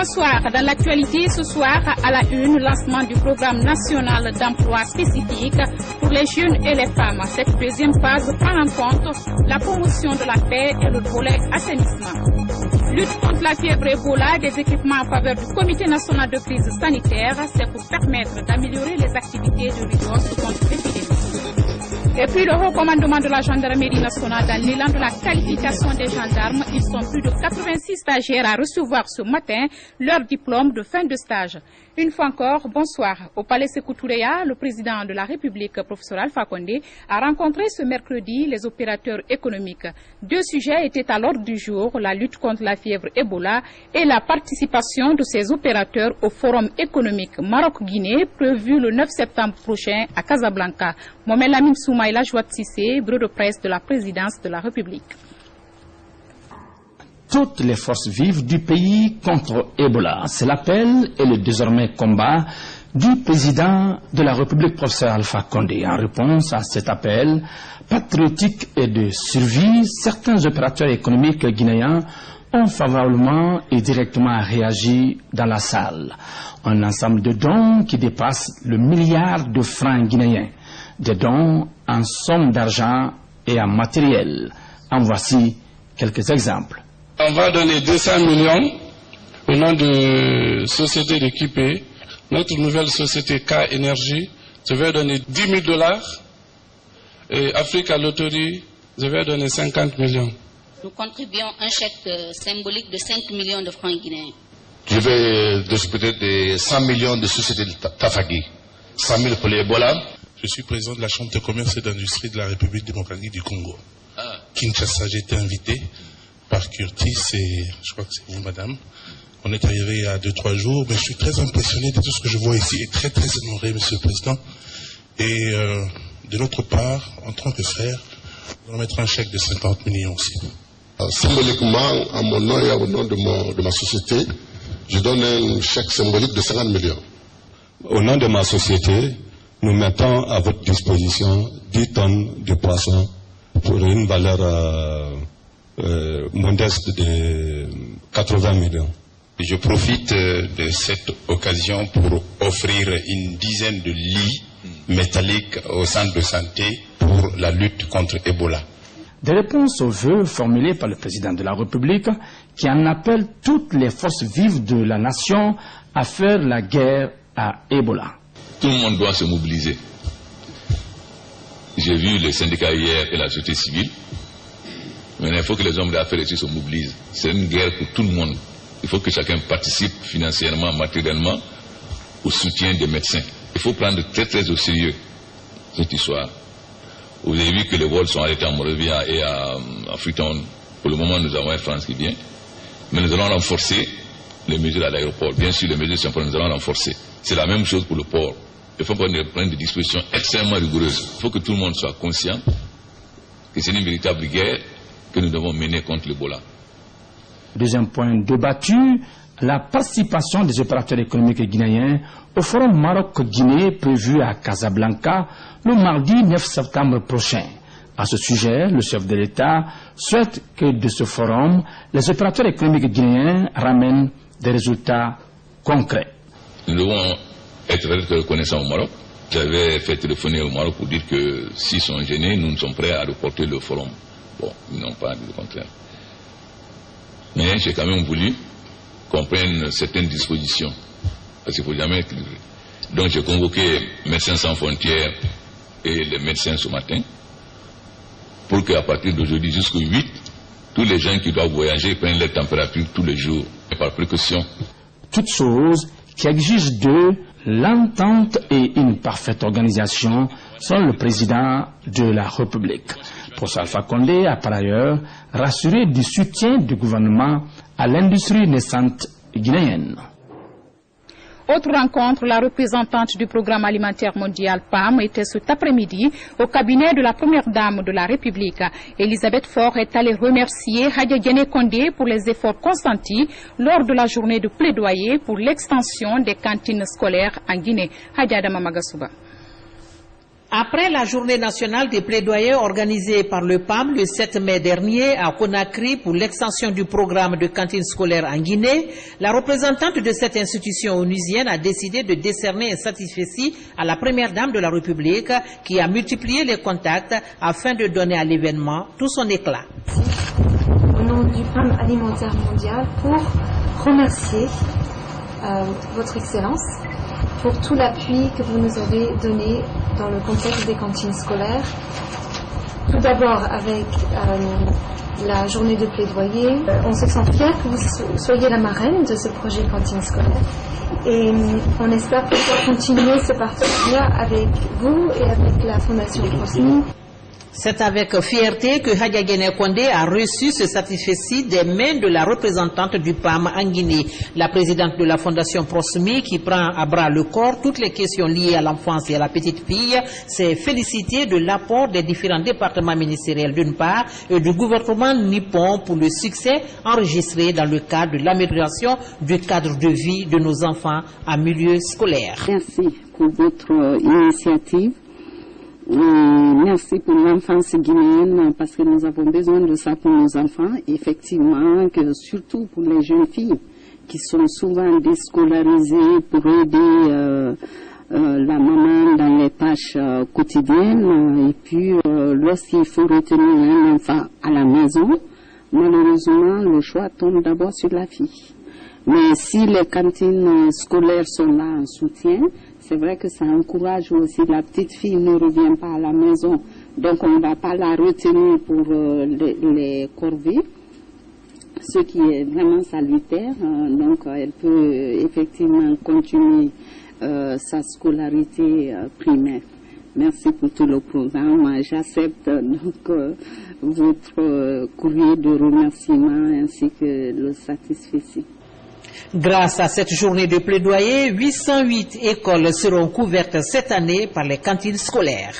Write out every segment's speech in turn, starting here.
Bonsoir. Dans l'actualité ce soir, à la une, lancement du programme national d'emploi spécifique pour les jeunes et les femmes. Cette deuxième phase prend en compte la promotion de la paix et le volet assainissement. Lutte contre la fièvre Ebola, des équipements en faveur du Comité national de crise sanitaire, c'est pour permettre d'améliorer les activités de riposte contre l'épidémie. Et puis le haut commandement de la gendarmerie nationale dans l'élan de la qualification des gendarmes, ils sont plus de 86 stagiaires à recevoir ce matin leur diplôme de fin de stage. Une fois encore, bonsoir. Au palais Sékou Touréa, le président de la République, professeur Alpha Condé, a rencontré ce mercredi les opérateurs économiques. Deux sujets étaient à l'ordre du jour, la lutte contre la fièvre Ebola et la participation de ces opérateurs au forum économique Maroc-Guinée prévu le 9 septembre prochain à Casablanca. Mohamed Lamine Soumaïla Jouat Sissé, bureau de presse de la présidence de la République. Toutes les forces vives du pays contre Ebola. C'est l'appel et le désormais combat du président de la République, professeur Alpha Condé. En réponse à cet appel patriotique et de survie, certains opérateurs économiques guinéens ont favorablement et directement réagi dans la salle. Un ensemble de dons qui dépasse le milliard de francs guinéens. Des dons en somme d'argent et en matériel. En voici quelques exemples. On va donner 200 millions au nom de société d'équipés. Notre nouvelle société K Énergie, je vais donner 10 000 $. Et Africa Lottery, je vais donner 50 millions. Nous contribuons un chèque symbolique de 5 millions de francs guinéens. Je vais discuter de 100 millions de sociétés de Tafagi. 100 000 pour l'Ebola. Je suis président de la Chambre de commerce et d'industrie de la République démocratique du Congo. Kinshasa, j'ai été invité par Curtis et je crois que c'est vous, madame. On est arrivé il y a 2-3 jours, mais je suis très impressionné de tout ce que je vois ici et très très honoré, monsieur le président. Et de notre part, en tant que frère, nous allons mettre un chèque de 50 millions aussi. Symboliquement, à mon nom et au nom de ma société, je donne un chèque symbolique de 50 millions. Au nom de ma société, nous mettons à votre disposition 10 tonnes de poissons pour une valeur modeste de 80 millions. Je profite de cette occasion pour offrir une dizaine de lits métalliques au centre de santé pour la lutte contre Ebola. Des réponses aux vœux formulés par le président de la République qui en appelle toutes les forces vives de la nation à faire la guerre à Ebola. Tout le monde doit se mobiliser. J'ai vu les syndicats hier et la société civile. Maintenant, il faut que les hommes d'affaires ici se mobilisent. C'est une guerre pour tout le monde. Il faut que chacun participe financièrement, matériellement au soutien des médecins. Il faut prendre très très au sérieux cette histoire. Vous avez vu que les vols sont arrêtés à Moravia et à Freetown. Pour le moment, nous avons Air France qui vient. Mais nous allons renforcer les mesures à l'aéroport. Bien sûr, les mesures sont prêtes, nous allons renforcer. C'est la même chose pour le port. Il faut prendre des dispositions extrêmement rigoureuses. Il faut que tout le monde soit conscient que c'est une véritable guerre que nous devons mener contre l'Ebola. Deuxième point débattu, la participation des opérateurs économiques guinéens au forum Maroc-Guinée prévu à Casablanca le mardi 9 septembre prochain. À ce sujet, le chef de l'État souhaite que de ce forum, les opérateurs économiques guinéens ramènent des résultats concrets. Nous devons être reconnaissants au Maroc. J'avais fait téléphoner au Maroc pour dire que s'ils sont gênés, nous sommes prêts à reporter le forum. Bon, ils n'ont pas dit le contraire. Mais j'ai quand même voulu qu'on prenne certaines dispositions. Parce qu'il ne faut jamais équilibrer. Donc j'ai convoqué Médecins sans frontières et les médecins ce matin pour qu'à partir d'aujourd'hui jusqu'au 8, tous les gens qui doivent voyager prennent leur température tous les jours et par précaution. Toutes choses qui exigent d'eux l'entente et une parfaite organisation selon le président de la République. Professeur Alpha Condé a par ailleurs rassuré du soutien du gouvernement à l'industrie naissante guinéenne. Autre rencontre, la représentante du programme alimentaire mondial PAM était cet après-midi au cabinet de la première dame de la République. Elisabeth Faure est allée remercier Hadja Diané Condé pour les efforts consentis lors de la journée de plaidoyer pour l'extension des cantines scolaires en Guinée. Hadja Adama Magasuba. Après la journée nationale des plaidoyers organisée par le PAM le 7 mai dernier à Conakry pour l'extension du programme de cantine scolaire en Guinée, la représentante de cette institution onusienne a décidé de décerner un satisfecit à la première dame de la République qui a multiplié les contacts afin de donner à l'événement tout son éclat. Au nom du PAM alimentaire mondial pour remercier votre Excellence pour tout l'appui que vous nous avez donné dans le contexte des cantines scolaires. Tout d'abord avec la journée de plaidoyer. On se sent fiers que vous soyez la marraine de ce projet cantine scolaire. Et on espère pouvoir continuer ce partenariat avec vous et avec la Fondation Prosmi. C'est avec fierté que Hadja Guéné Kondé a reçu ce satisfecit des mains de la représentante du PAM en Guinée, la présidente de la Fondation Prosmi, qui prend à bras le corps toutes les questions liées à l'enfance et à la petite fille, s'est félicitée de l'apport des différents départements ministériels d'une part et du gouvernement nippon pour le succès enregistré dans le cadre de l'amélioration du cadre de vie de nos enfants en milieu scolaire. Merci pour votre initiative. Merci pour l'enfance guinéenne parce que nous avons besoin de ça pour nos enfants. Effectivement, que surtout pour les jeunes filles qui sont souvent déscolarisées pour aider la maman dans les tâches quotidiennes. Et puis, lorsqu'il faut retenir un enfant à la maison, malheureusement, le choix tombe d'abord sur la fille. Mais si les cantines scolaires sont là en soutien, c'est vrai que ça encourage aussi. La petite fille ne revient pas à la maison, donc on ne va pas la retenir pour les corvées, ce qui est vraiment salutaire. Donc elle peut effectivement continuer sa scolarité primaire. Merci pour tout le programme. J'accepte donc votre courrier de remerciement ainsi que le satisfecit. Grâce à cette journée de plaidoyer, 808 écoles seront couvertes cette année par les cantines scolaires.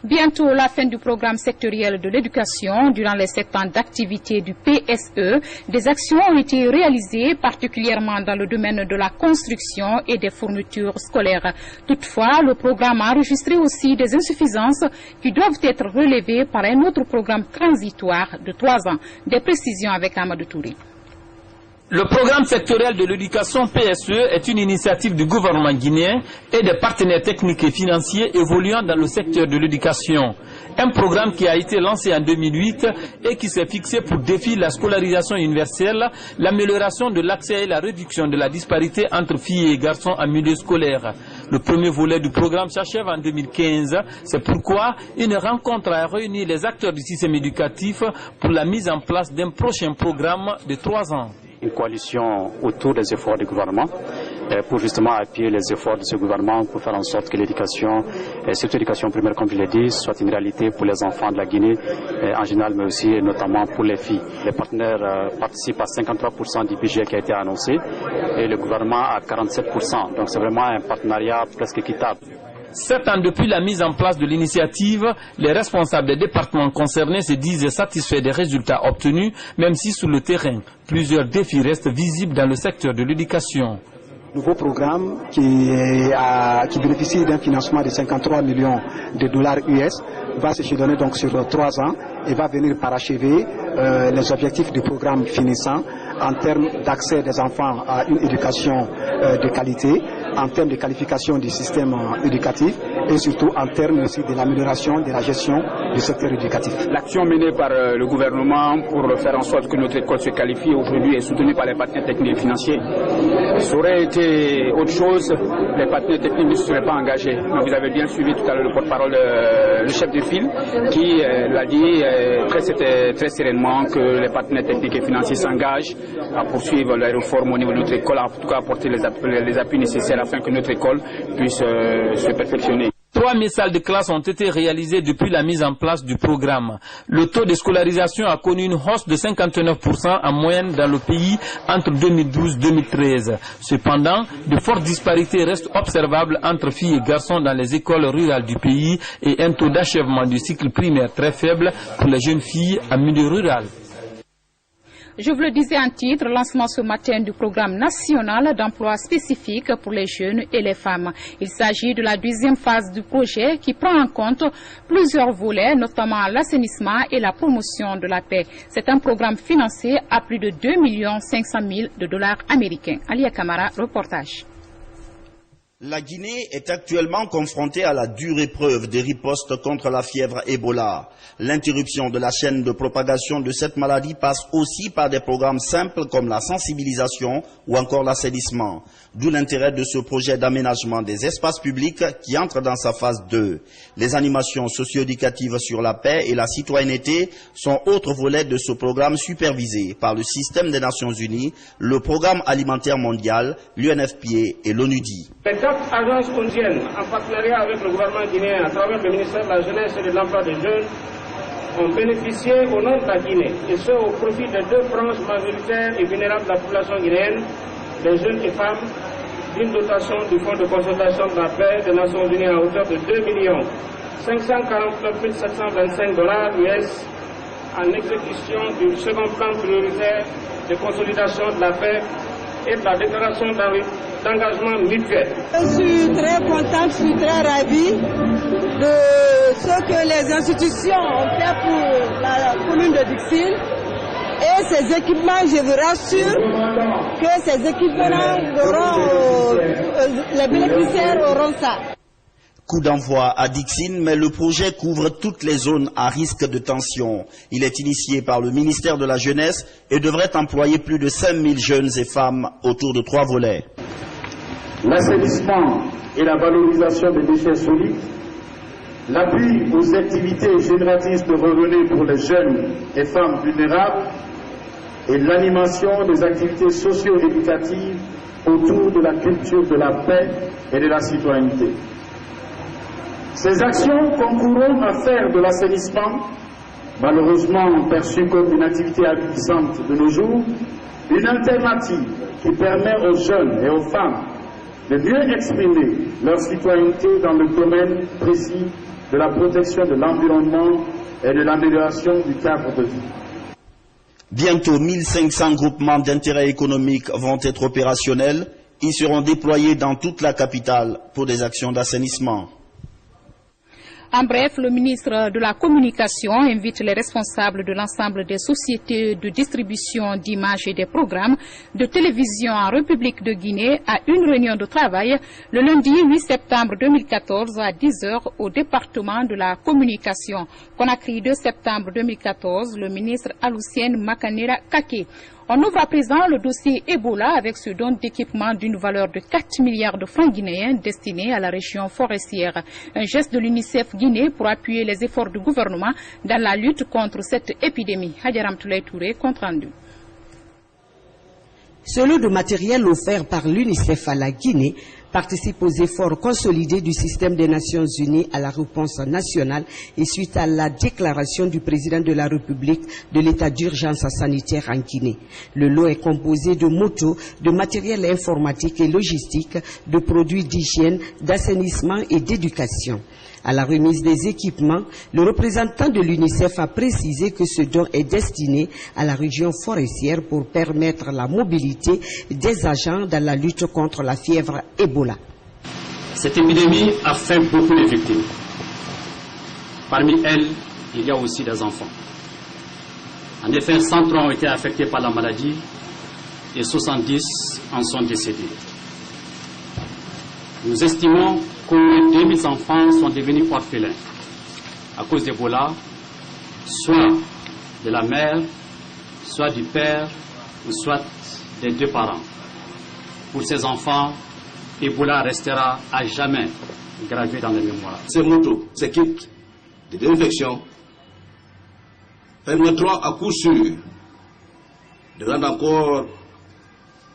Bientôt la fin du programme sectoriel de l'éducation. Durant les 7 ans d'activité du PSE, des actions ont été réalisées, particulièrement dans le domaine de la construction et des fournitures scolaires. Toutefois, le programme a enregistré aussi des insuffisances qui doivent être relevées par un autre programme transitoire de 3 ans. Des précisions avec Amadou Touré. Le programme sectoriel de l'éducation PSE est une initiative du gouvernement guinéen et des partenaires techniques et financiers évoluant dans le secteur de l'éducation. Un programme qui a été lancé en 2008 et qui s'est fixé pour défi la scolarisation universelle, l'amélioration de l'accès et la réduction de la disparité entre filles et garçons en milieu scolaire. Le premier volet du programme s'achève en 2015. C'est pourquoi une rencontre a réuni les acteurs du système éducatif pour la mise en place d'un prochain programme de 3 ans. Une coalition autour des efforts du gouvernement pour justement appuyer les efforts de ce gouvernement pour faire en sorte que l'éducation, surtout l'éducation primaire comme je l'ai dit, soit une réalité pour les enfants de la Guinée en général, mais aussi et notamment pour les filles. Les partenaires participent à 53% du budget qui a été annoncé et le gouvernement à 47%. Donc c'est vraiment un partenariat presque équitable. 7 ans depuis la mise en place de l'initiative, les responsables des départements concernés se disent satisfaits des résultats obtenus, même si sur le terrain, plusieurs défis restent visibles dans le secteur de l'éducation. Nouveau programme qui bénéficie d'un financement de 53 millions de dollars US va se donner donc sur 3 ans et va venir parachever les objectifs du programme finissant en termes d'accès des enfants à une éducation de qualité, en termes de qualification du système éducatif et surtout en termes aussi de l'amélioration de la gestion du secteur éducatif. L'action menée par le gouvernement pour faire en sorte que notre école se qualifie aujourd'hui est soutenue par les partenaires techniques et financiers. Ça aurait été autre chose, les partenaires techniques ne se seraient pas engagés. Donc vous avez bien suivi tout à l'heure le porte-parole, le chef de file, qui l'a dit très sereinement que les partenaires techniques et financiers s'engagent à poursuivre les réformes au niveau de notre école, en tout cas apporter les appuis nécessaires afin que notre école puisse se perfectionner. 3000 salles de classe ont été réalisées depuis la mise en place du programme. Le taux de scolarisation a connu une hausse de 59% en moyenne dans le pays entre 2012 et 2013. Cependant, de fortes disparités restent observables entre filles et garçons dans les écoles rurales du pays et un taux d'achèvement du cycle primaire très faible pour les jeunes filles en milieu rural. Je vous le disais en titre, lancement ce matin du programme national d'emploi spécifique pour les jeunes et les femmes. Il s'agit de la deuxième phase du projet qui prend en compte plusieurs volets, notamment l'assainissement et la promotion de la paix. C'est un programme financé à plus de 2 500 000 $ américains. Alia Kamara, reportage. La Guinée est actuellement confrontée à la dure épreuve des ripostes contre la fièvre Ebola. L'interruption de la chaîne de propagation de cette maladie passe aussi par des programmes simples comme la sensibilisation ou encore l'assainissement. D'où l'intérêt de ce projet d'aménagement des espaces publics qui entre dans sa phase 2. Les animations socio-éducatives sur la paix et la citoyenneté sont autres volets de ce programme supervisé par le système des Nations Unies, le Programme alimentaire mondial, l'UNFPA et l'ONUDI. Les 4 agences ondiennes, en partenariat avec le gouvernement guinéen, à travers le ministère de la Jeunesse et de l'Emploi des Jeunes, ont bénéficié au nom de la Guinée, et ce au profit des 2 branches majoritaires et vulnérables de la population guinéenne, les jeunes et femmes, d'une dotation du Fonds de consultation de la paix des Nations Unies à hauteur de 2 549 725 $ US en exécution du second plan prioritaire de consolidation de la paix et de la déclaration d'engagement mutuel. Je suis très contente, je suis très ravie de ce que les institutions ont fait pour la commune de Dixine. Et ces équipements, je vous rassure que ces équipements les bénéficiaires auront ça. Coup d'envoi à Dixine, mais le projet couvre toutes les zones à risque de tension. Il est initié par le ministère de la Jeunesse et devrait employer plus de 5 000 jeunes et femmes autour de 3 volets. L'assainissement et la valorisation des déchets solides, l'appui aux activités génératrices de revenus pour les jeunes et femmes vulnérables et l'animation des activités socio-éducatives autour de la culture de la paix et de la citoyenneté. Ces actions concourront à faire de l'assainissement, malheureusement perçu comme une activité avilissante de nos jours, une alternative qui permet aux jeunes et aux femmes de mieux exprimer leur citoyenneté dans le domaine précis de la protection de l'environnement et de l'amélioration du cadre de vie. Bientôt 1500 groupements d'intérêt économique vont être opérationnels. Ils seront déployés dans toute la capitale pour des actions d'assainissement. En bref, le ministre de la Communication invite les responsables de l'ensemble des sociétés de distribution d'images et des programmes de télévision en République de Guinée à une réunion de travail le lundi 8 septembre 2014 à 10h au département de la Communication. Conakry 2 septembre 2014, le ministre Alucienne Makanera Kake. On ouvre à présent le dossier Ebola avec ce don d'équipement d'une valeur de 4 milliards de francs guinéens destiné à la région forestière. Un geste de l'UNICEF Guinée pour appuyer les efforts du gouvernement dans la lutte contre cette épidémie. Hadjaram Toulay Touré, compte rendu. Ce lot de matériel offert par l'UNICEF à la Guinée participe aux efforts consolidés du système des Nations Unies à la réponse nationale et suite à la déclaration du président de la République de l'état d'urgence sanitaire en Guinée. Le lot est composé de motos, de matériel informatique et logistique, de produits d'hygiène, d'assainissement et d'éducation. À la remise des équipements, le représentant de l'UNICEF a précisé que ce don est destiné à la région forestière pour permettre la mobilité des agents dans la lutte contre la fièvre Ebola. Cette épidémie a fait beaucoup de victimes. Parmi elles, il y a aussi des enfants. En effet, 103 ont été affectés par la maladie et 70 en sont décédés. Nous estimons qu'au moins 2000 enfants sont devenus orphelins à cause d'Ebola, soit de la mère, soit du père, ou soit des 2 parents. Pour ces enfants, Ebola restera à jamais gravé dans les mémoires. Ces motos, ces kits de désinfection permettront à coup sûr de rendre encore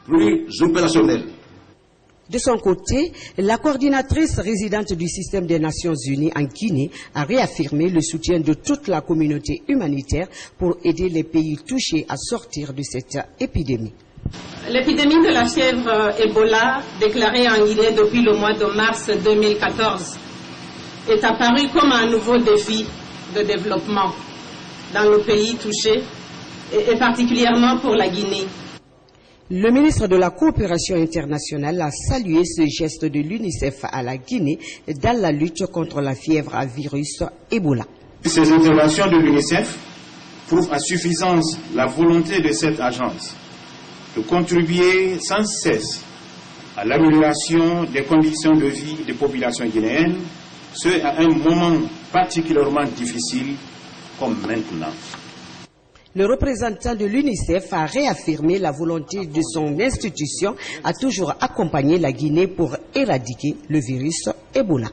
plus opérationnel. De son côté, la coordinatrice résidente du système des Nations Unies en Guinée a réaffirmé le soutien de toute la communauté humanitaire pour aider les pays touchés à sortir de cette épidémie. L'épidémie de la fièvre Ebola, déclarée en Guinée depuis le mois de mars 2014, est apparue comme un nouveau défi de développement dans le pays touché et particulièrement pour la Guinée. Le ministre de la Coopération internationale a salué ce geste de l'UNICEF à la Guinée dans la lutte contre la fièvre à virus Ebola. Ces interventions de l'UNICEF prouvent à suffisance la volonté de cette agence de contribuer sans cesse à l'amélioration des conditions de vie des populations guinéennes, ce à un moment particulièrement difficile comme maintenant. Le représentant de l'UNICEF a réaffirmé la volonté de son institution à toujours accompagner la Guinée pour éradiquer le virus Ebola.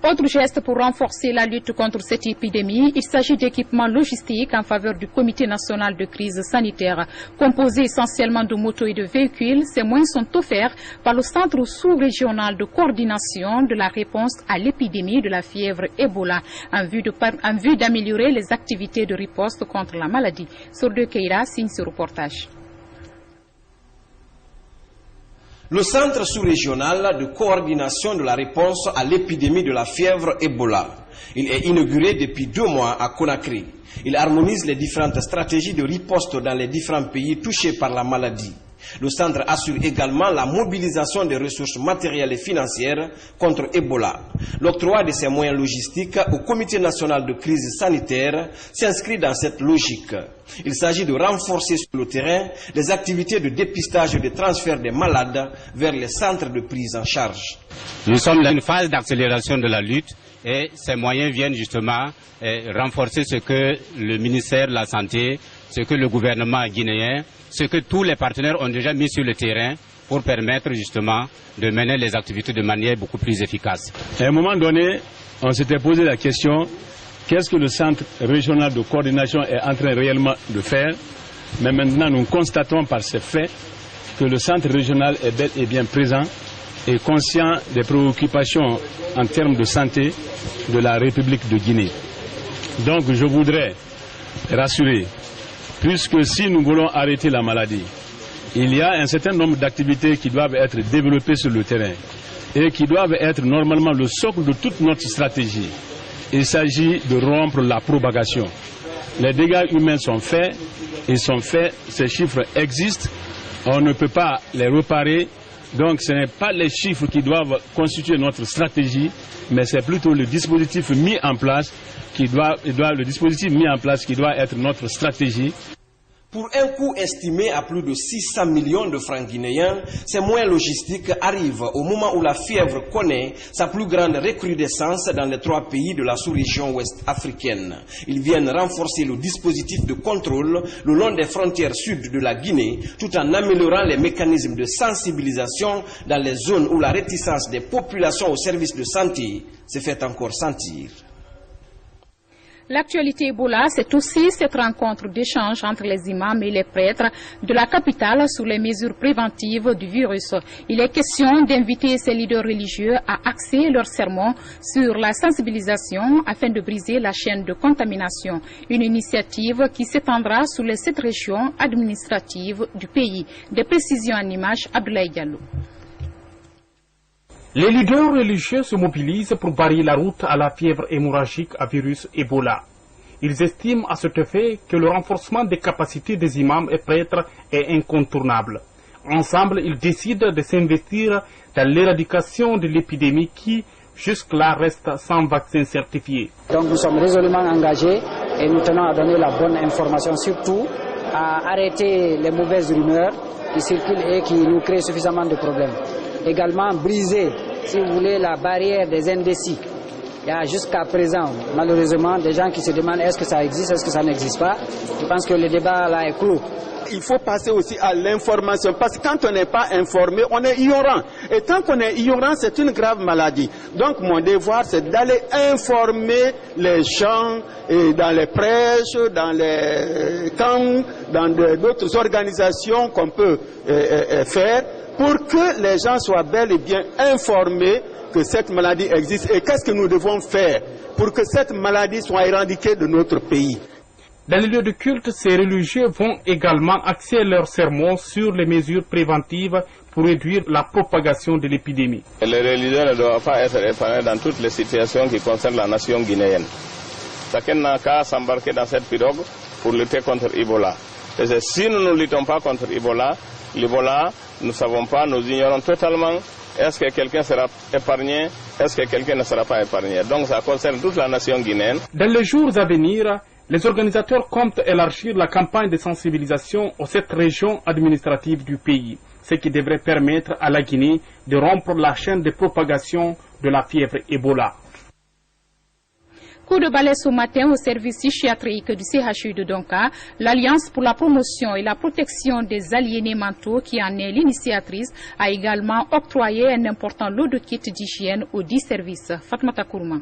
Autre geste pour renforcer la lutte contre cette épidémie, il s'agit d'équipements logistiques en faveur du Comité national de crise sanitaire. Composé essentiellement de motos et de véhicules, ces moyens sont offerts par le Centre sous-régional de coordination de la réponse à l'épidémie de la fièvre Ebola en vue d'améliorer les activités de riposte contre la maladie. Sordou Keïra signe ce reportage. Le Centre sous-régional de coordination de la réponse à l'épidémie de la fièvre Ebola. Il est inauguré depuis 2 mois à Conakry. Il harmonise les différentes stratégies de riposte dans les différents pays touchés par la maladie. Le centre assure également la mobilisation des ressources matérielles et financières contre Ebola. L'octroi de ces moyens logistiques au Comité national de crise sanitaire s'inscrit dans cette logique. Il s'agit de renforcer sur le terrain les activités de dépistage et de transfert des malades vers les centres de prise en charge. Nous sommes dans une phase d'accélération de la lutte et ces moyens viennent justement renforcer ce que le ministère de la Santé, ce que le gouvernement guinéen, ce que tous les partenaires ont déjà mis sur le terrain pour permettre justement de mener les activités de manière beaucoup plus efficace. À un moment donné, on s'était posé la question, qu'est-ce que le centre régional de coordination est en train réellement de faire? Mais maintenant, nous constatons par ces faits que le centre régional est bel et bien présent et conscient des préoccupations en termes de santé de la République de Guinée. Donc, je voudrais rassurer, puisque si nous voulons arrêter la maladie, il y a un certain nombre d'activités qui doivent être développées sur le terrain et qui doivent être normalement le socle de toute notre stratégie. Il s'agit de rompre la propagation. Les dégâts humains sont faits, ces chiffres existent, on ne peut pas les réparer, donc ce n'est pas les chiffres qui doivent constituer notre stratégie, mais c'est plutôt le dispositif mis en place qui doit être notre stratégie. Pour un coût estimé à plus de 600 millions de francs guinéens, ces moyens logistiques arrivent au moment où la fièvre connaît sa plus grande recrudescence dans les 3 pays de la sous-région ouest africaine. Ils viennent renforcer le dispositif de contrôle le long des frontières sud de la Guinée, tout en améliorant les mécanismes de sensibilisation dans les zones où la réticence des populations aux services de santé se fait encore sentir. L'actualité Ebola, c'est aussi cette rencontre d'échange entre les imams et les prêtres de la capitale sur les mesures préventives du virus. Il est question d'inviter ces leaders religieux à axer leurs sermons sur la sensibilisation afin de briser la chaîne de contamination. Une initiative qui s'étendra sur les 7 régions administratives du pays. Des précisions en images, Abdoulaye Diallo. Les leaders religieux se mobilisent pour barrer la route à la fièvre hémorragique à virus Ebola. Ils estiment à cet effet que le renforcement des capacités des imams et prêtres est incontournable. Ensemble, ils décident de s'investir dans l'éradication de l'épidémie qui, jusque-là, reste sans vaccin certifié. Donc nous sommes résolument engagés et nous tenons à donner la bonne information, surtout à arrêter les mauvaises rumeurs qui circulent et qui nous créent suffisamment de problèmes. Également briser, si vous voulez, la barrière des indécis. Il y a jusqu'à présent, malheureusement, des gens qui se demandent est-ce que ça existe, est-ce que ça n'existe pas. Je pense que le débat là est clos. Il faut passer aussi à l'information, parce que quand on n'est pas informé, on est ignorant. Et tant qu'on est ignorant, c'est une grave maladie. Donc mon devoir, c'est d'aller informer les gens et dans les prêches, dans les camps, dans d'autres organisations qu'on peut faire, pour que les gens soient bel et bien informés que cette maladie existe et qu'est-ce que nous devons faire pour que cette maladie soit éradiquée de notre pays. Dans les lieux de culte, ces religieux vont également axer leurs sermons sur les mesures préventives pour réduire la propagation de l'épidémie. Les religieux ne doivent pas être informés dans toutes les situations qui concernent la nation guinéenne. chacun n'a qu'à s'embarquer dans cette pirogue pour lutter contre Ebola. Et si nous ne luttons pas contre l'Ebola, nous ne savons pas, nous ignorons totalement est-ce que quelqu'un sera épargné, est-ce que quelqu'un ne sera pas épargné. Donc ça concerne toute la nation guinéenne. Dans les jours à venir, les organisateurs comptent élargir la campagne de sensibilisation aux 7 régions administratives du pays, ce qui devrait permettre à la Guinée de rompre la chaîne de propagation de la fièvre Ebola. Coup de balai ce matin au service psychiatrique du CHU de Donka, l'Alliance pour la promotion et la protection des aliénés mentaux, qui en est l'initiatrice, a également octroyé un important lot de kits d'hygiène aux 10 services. Fatmata Kourma.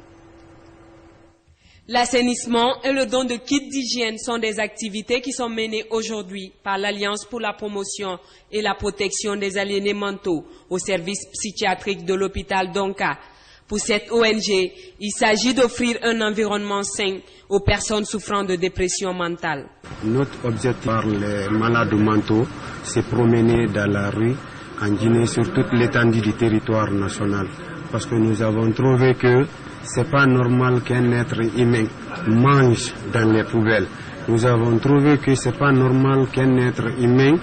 L'assainissement et le don de kits d'hygiène sont des activités qui sont menées aujourd'hui par l'Alliance pour la promotion et la protection des aliénés mentaux au service psychiatrique de l'hôpital Donka. Pour cette ONG, il s'agit d'offrir un environnement sain aux personnes souffrant de dépression mentale. Notre objectif par les malades mentaux, c'est promener dans la rue en Guinée sur toute l'étendue du territoire national. Parce que nous avons trouvé que c'est pas normal qu'un être humain mange dans les poubelles. Nous avons trouvé que c'est pas normal qu'un être humain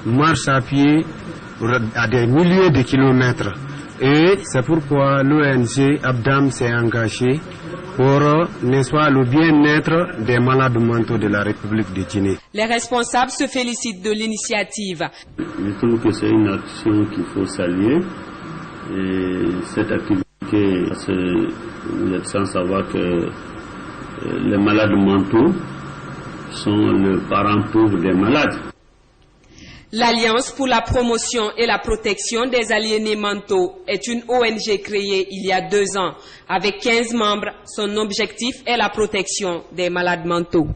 marche à pied à des milliers de kilomètres. Et c'est pourquoi l'ONG Abdam s'est engagée pour, n'est-ce pas, le bien-être des malades mentaux de la République de Guinée. Les responsables se félicitent de l'initiative. Je trouve que c'est une action qu'il faut saluer. Et cette activité, vous êtes sans savoir que les malades mentaux sont le parent pauvre des malades. L'Alliance pour la promotion et la protection des aliénés mentaux est une ONG créée il y a 2 ans. Avec 15 membres, son objectif est la protection des malades mentaux.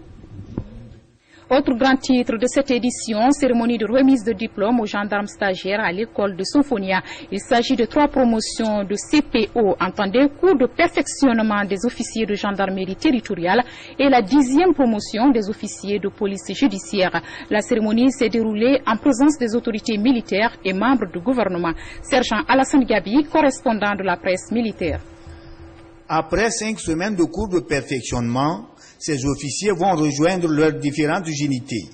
Autre grand titre de cette édition, cérémonie de remise de diplôme aux gendarmes stagiaires à l'école de Symphonia. Il s'agit de 3 promotions de CPO, entendez, cours de perfectionnement des officiers de gendarmerie territoriale, et la 10e promotion des officiers de police judiciaire. La cérémonie s'est déroulée en présence des autorités militaires et membres du gouvernement. Sergent Alassane Gabi, correspondant de la presse militaire. Après 5 semaines de cours de perfectionnement, ces officiers vont rejoindre leurs différentes unités,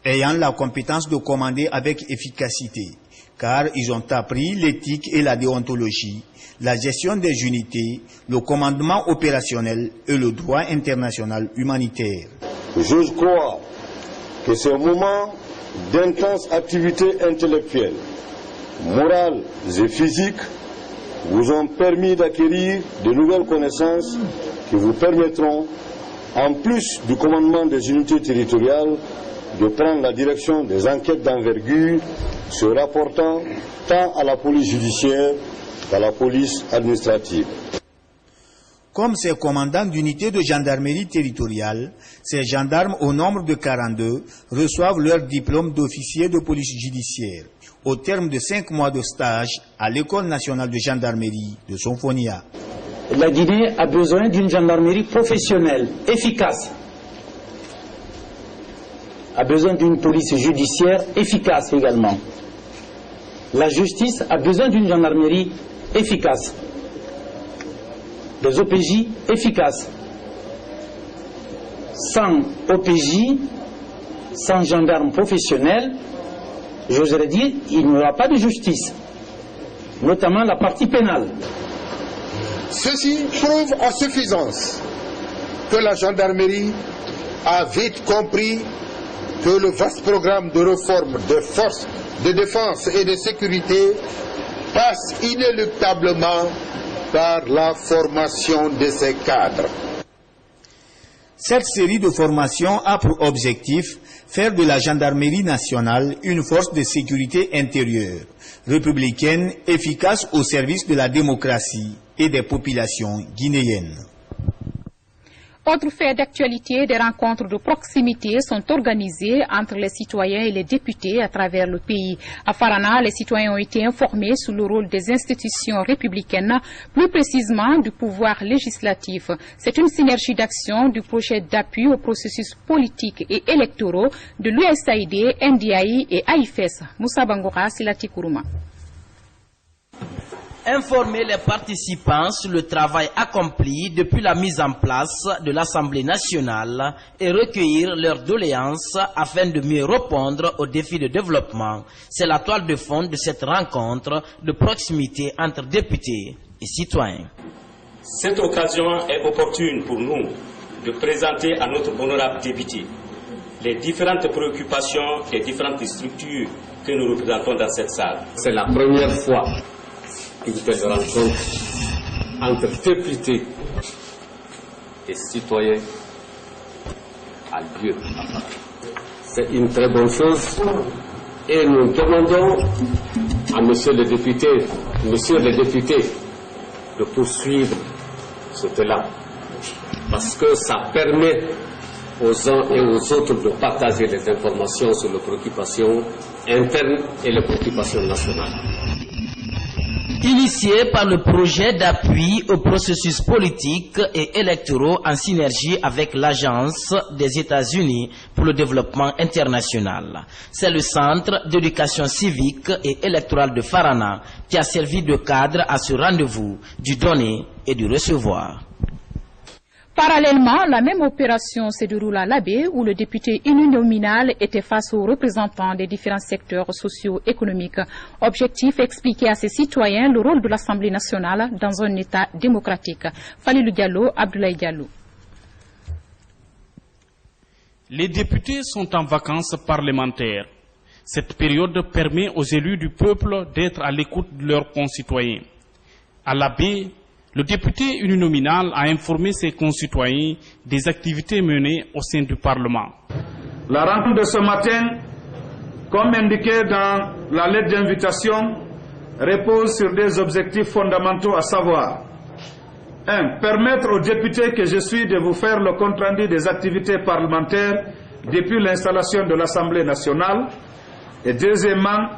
ayant la compétence de commander avec efficacité, car ils ont appris l'éthique et la déontologie, la gestion des unités, le commandement opérationnel et le droit international humanitaire. Je crois que ces moments d'intense activité intellectuelle, morale et physique vous ont permis d'acquérir de nouvelles connaissances qui vous permettront, en plus du commandement des unités territoriales, de prendre la direction des enquêtes d'envergure se rapportant tant à la police judiciaire qu'à la police administrative. Comme ces commandants d'unités de gendarmerie territoriale, ces gendarmes au nombre de 42 reçoivent leur diplôme d'officier de police judiciaire au terme de 5 mois de stage à l'École nationale de gendarmerie de Symphonia. La Guinée a besoin d'une gendarmerie professionnelle, efficace. A besoin d'une police judiciaire efficace également. La justice a besoin d'une gendarmerie efficace. Des OPJ efficaces. Sans OPJ, sans gendarmes professionnels, j'oserais dire, il n'y aura pas de justice, notamment la partie pénale. Ceci prouve en suffisance que la gendarmerie a vite compris que le vaste programme de réforme des forces de défense et de sécurité passe inéluctablement par la formation de ces cadres. Cette série de formations a pour objectif faire de la gendarmerie nationale une force de sécurité intérieure, républicaine, efficace au service de la démocratie et des populations guinéennes. Autre fait d'actualité, des rencontres de proximité sont organisées entre les citoyens et les députés à travers le pays. À Farana, les citoyens ont été informés sur le rôle des institutions républicaines, plus précisément du pouvoir législatif. C'est une synergie d'action du projet d'appui au processus politique et électoraux de l'USAID, NDI et AIFES. Moussa Bangora, Silati Kourouma. Informer les participants sur le travail accompli depuis la mise en place de l'Assemblée nationale et recueillir leurs doléances afin de mieux répondre aux défis de développement. C'est la toile de fond de cette rencontre de proximité entre députés et citoyens. Cette occasion est opportune pour nous de présenter à notre honorable député les différentes préoccupations des différentes structures que nous représentons dans cette salle. C'est la première fois une telle rencontre entre députés et citoyens a lieu. C'est une très bonne chose et nous demandons à monsieur les députés de poursuivre cela parce que ça permet aux uns et aux autres de partager les informations sur les préoccupations internes et les préoccupations nationales. Initié par le projet d'appui au processus politique et électoraux en synergie avec l'Agence des États-Unis pour le développement international. C'est le Centre d'éducation civique et électorale de Farana qui a servi de cadre à ce rendez-vous du donner et du recevoir. Parallèlement, la même opération se déroule à l'Abbé où le député uninominal était face aux représentants des différents secteurs socio-économiques. Objectif, expliquer à ses citoyens le rôle de l'Assemblée nationale dans un État démocratique. Falilou Diallo, Abdoulaye Diallo. Les députés sont en vacances parlementaires. Cette période permet aux élus du peuple d'être à l'écoute de leurs concitoyens. À l'Abbé, le député uninominal a informé ses concitoyens des activités menées au sein du Parlement. La rencontre de ce matin, comme indiqué dans la lettre d'invitation, repose sur des objectifs fondamentaux, à savoir 1. Permettre aux députés que je suis de vous faire le compte-rendu des activités parlementaires depuis l'installation de l'Assemblée nationale. Et deuxièmement,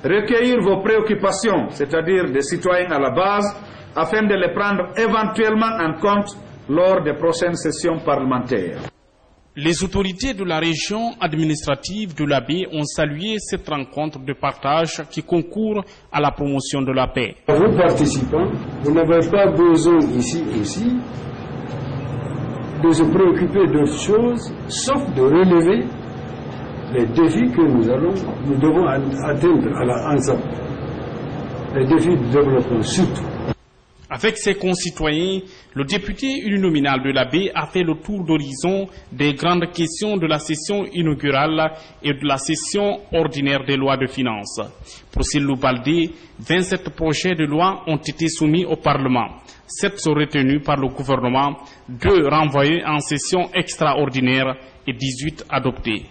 recueillir vos préoccupations, c'est-à-dire des citoyens à la base, afin de les prendre éventuellement en compte lors des prochaines sessions parlementaires. Les autorités de la région administrative de l'Abbé ont salué cette rencontre de partage qui concourt à la promotion de la paix. Vous participants, vous n'avez pas besoin ici aussi de se préoccuper d'autre chose, sauf de relever les défis que nous devons atteindre ensemble. Les défis du développement surtout. Avec ses concitoyens, le député uninominal de l'Abbé a fait le tour d'horizon des grandes questions de la session inaugurale et de la session ordinaire des lois de finances. Pour Sylou Baldé, 27 projets de loi ont été soumis au Parlement. 7 sont retenus par le gouvernement, 2 renvoyés en session extraordinaire et 18 adoptés.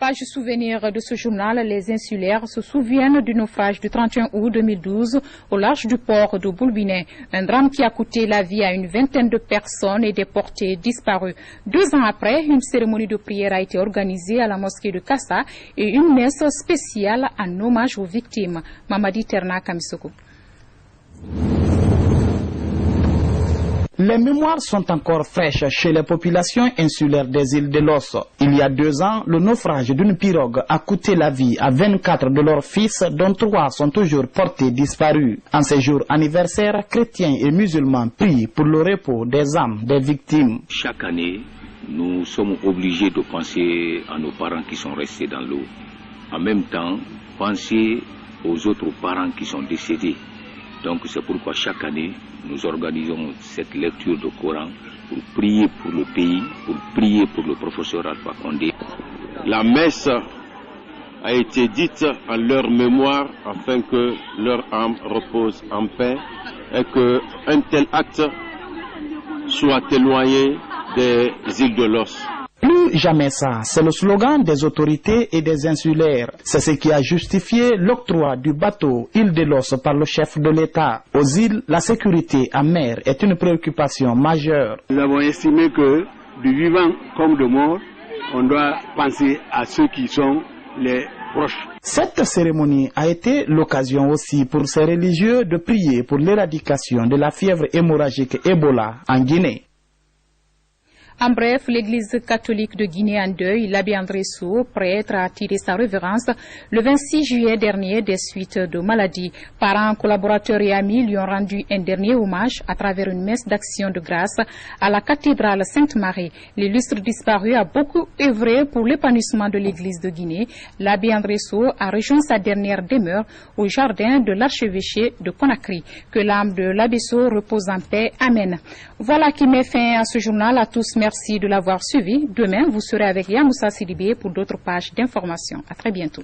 Page souvenir de ce journal, les insulaires se souviennent du naufrage du 31 août 2012 au large du port de Boulbinet. Un drame qui a coûté la vie à une vingtaine de personnes et des portées disparues. 2 ans après, une cérémonie de prière a été organisée à la mosquée de Kassa et une messe spéciale en hommage aux victimes. Mamadi Terna Kamisoko. Les mémoires sont encore fraîches chez les populations insulaires des îles de Los. Il y a 2 ans, le naufrage d'une pirogue a coûté la vie à 24 de leurs fils, dont 3 sont toujours portés disparus. En ces jours anniversaires, chrétiens et musulmans prient pour le repos des âmes des victimes. Chaque année, nous sommes obligés de penser à nos parents qui sont restés dans l'eau. En même temps, penser aux autres parents qui sont décédés. Donc c'est pourquoi chaque année, nous organisons cette lecture du Coran pour prier pour le pays, pour prier pour le professeur Alpha Condé. La messe a été dite en leur mémoire afin que leur âme repose en paix et qu'un tel acte soit éloigné des îles de Los. Plus jamais ça, c'est le slogan des autorités et des insulaires. C'est ce qui a justifié l'octroi du bateau Île de Los par le chef de l'État. Aux îles, la sécurité en mer est une préoccupation majeure. Nous avons estimé que, du vivant comme de mort, on doit penser à ceux qui sont les proches. Cette cérémonie a été l'occasion aussi pour ces religieux de prier pour l'éradication de la fièvre hémorragique Ebola en Guinée. En bref, l'église catholique de Guinée en deuil, l'abbé André Sow, prêtre, a tiré sa révérence le 26 juillet dernier des suites de maladie. Parents, collaborateurs et amis lui ont rendu un dernier hommage à travers une messe d'action de grâce à la cathédrale Sainte-Marie. L'illustre disparu a beaucoup œuvré pour l'épanouissement de l'église de Guinée. L'abbé André Sow a rejoint sa dernière demeure au jardin de l'archevêché de Conakry. Que l'âme de l'abbé Sow repose en paix. Amen. Voilà qui met fin à ce journal. À tous, merci de l'avoir suivi. Demain, vous serez avec Yamoussa Sidibé pour d'autres pages d'information. À très bientôt.